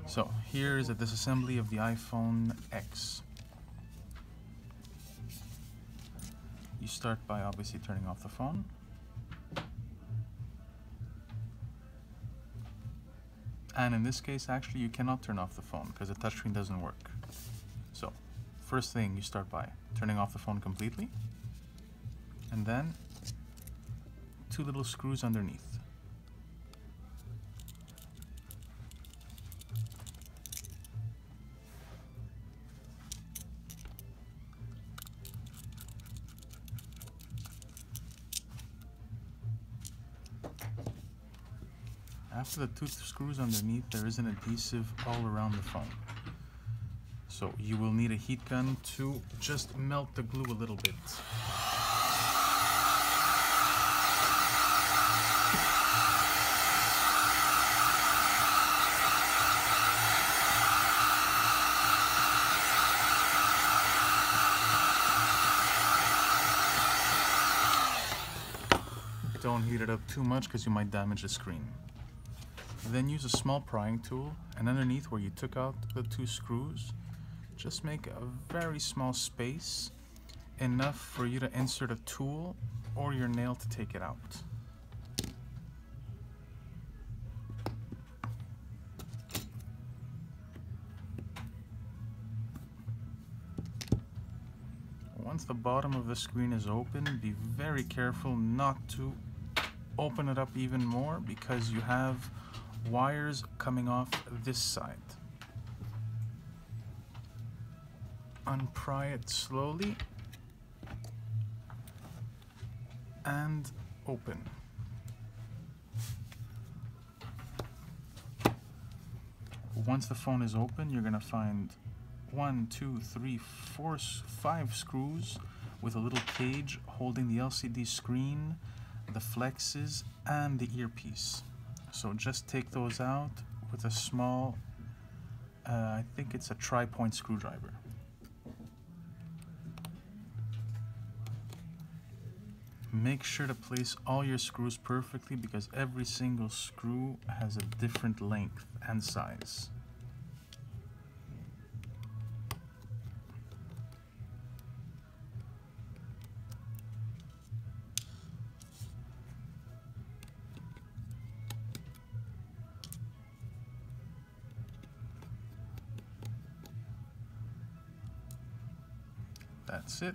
So here is a disassembly of the iPhone X. You start by obviously turning off the phone. And in this case, actually, you cannot turn off the phone because the touchscreen doesn't work. So, first thing, you start by turning off the phone completely. And then, 2 little screws underneath. After the 2 screws underneath, there is an adhesive all around the phone. So you will need a heat gun to just melt the glue a little bit. Don't heat it up too much because you might damage the screen. Then use a small prying tool, and underneath where you took out the 2 screws, just make a very small space, enough for you to insert a tool or your nail to take it out. Once the bottom of the screen is open, be very careful not to open it up even more because you have wires coming off this side. Unpry it slowly and open. Once the phone is open, you're going to find 1, 2, 3, 4, 5 screws with a little cage holding the LCD screen, the flexes, and the earpiece. So just take those out with a small, I think it's a tri-point screwdriver. Make sure to place all your screws perfectly because every single screw has a different length and size. That's it.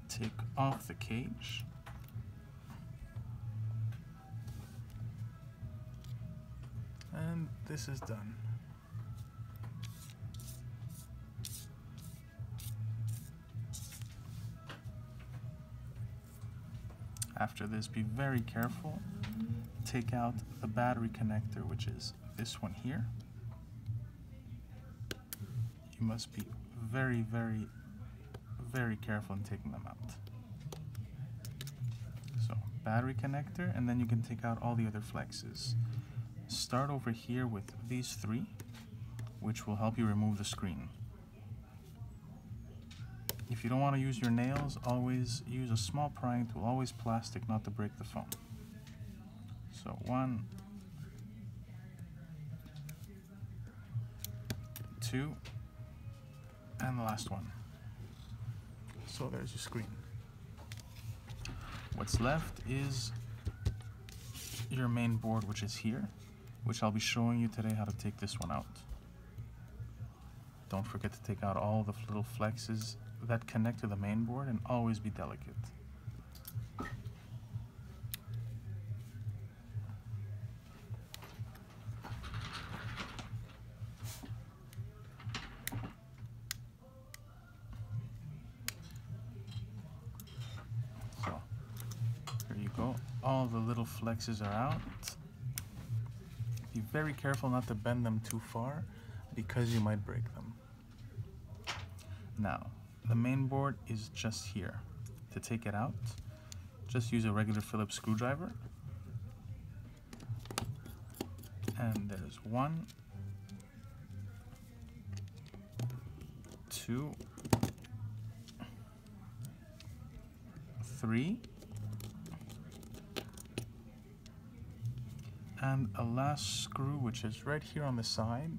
Take off the cage. And this is done. After this, be very careful. Take out the battery connector, which is this one here. You must be very, very, very careful in taking them out. So, battery connector, and then you can take out all the other flexes. Start over here with these 3, which will help you remove the screen. If you don't want to use your nails, always use a small prying tool, always plastic, not to break the phone. So 1, 2, and the last one. So there's your screen. What's left is your main board, which is here, which I'll be showing you today how to take this one out. Don't forget to take out all the little flexes that connect to the main board, and always be delicate. So, here you go. All the little flexes are out. Be very careful not to bend them too far because you might break them. Now, the main board is just here. To take it out, just use a regular Phillips screwdriver. And there's 1, 2, 3, And a last screw, which is right here on the side.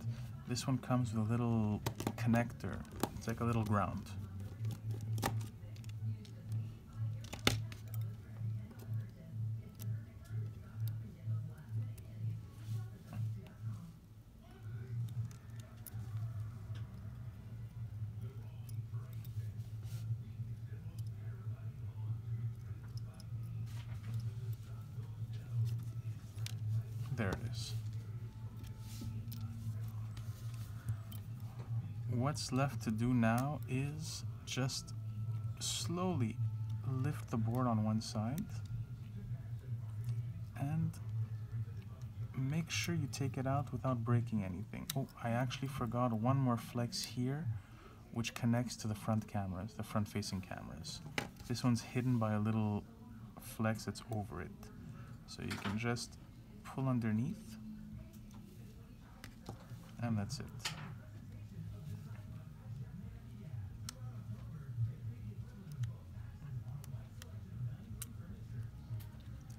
This one comes with a little connector. It's like a little ground. There it is. What's left to do now is just slowly lift the board on one side and make sure you take it out without breaking anything. Oh, I actually forgot one more flex here, which connects to the front cameras, the front-facing cameras. This one's hidden by a little flex that's over it. So you can just pull underneath, and that's it.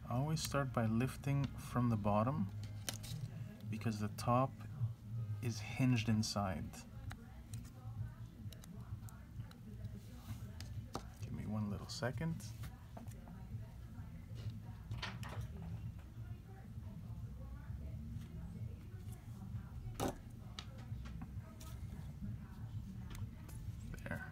Always start by lifting from the bottom because the top is hinged inside. Give me one little second. There.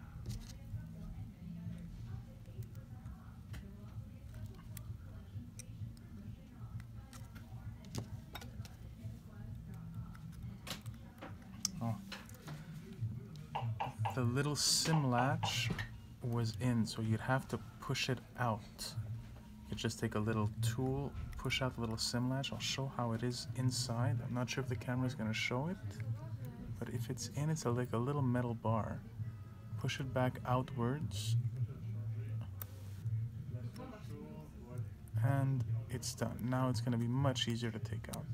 Oh. The little SIM latch was in, so you'd have to push it out. You just take a little tool, push out the little SIM latch. I'll show how it is inside. I'm not sure if the camera is going to show it, but if it's in, it's like a little metal bar. Push it back outwards, and it's done. Now it's going to be much easier to take out.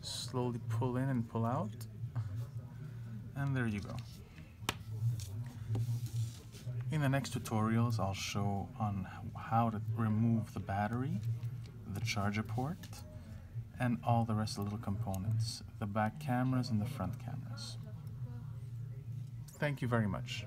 Slowly pull in and pull out, and there you go. In the next tutorials, I'll show on how to remove the battery, the charger port, and all the rest of the little components, the back cameras and the front cameras. Thank you very much.